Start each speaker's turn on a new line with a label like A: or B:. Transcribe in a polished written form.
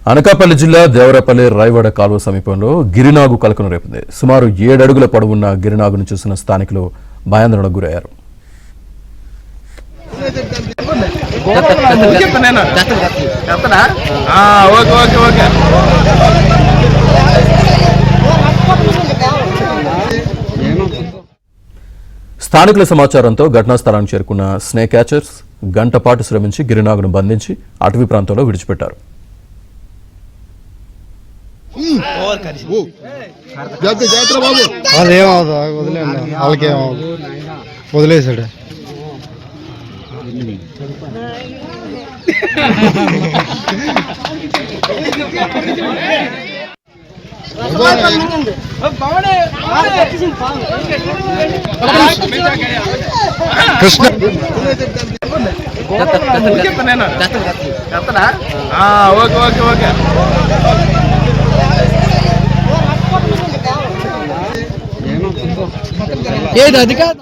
A: అనకాపల్లి జిల్లా దేవరపల్లి రాయవాడ కాలువ సమీపంలో గిరినాగు కలకలం రేపింది. సుమారు 7 అడుగుల పొడవున్న గిరినాగును చూసిన స్థానికులు భయాందోళనకు గురయ్యారు. స్థానికుల సమాచారంతో ఘటనా స్థలానికి చేరుకున్న స్నేక్ క్యాచర్స్ గంట పాటు శ్రమించి గిరినాగును బంధించి అటవీ ప్రాంతంలో విడిచిపెట్టారు.
B: వదిలేసాడు. కృష్ణ ఏది అది కాదు.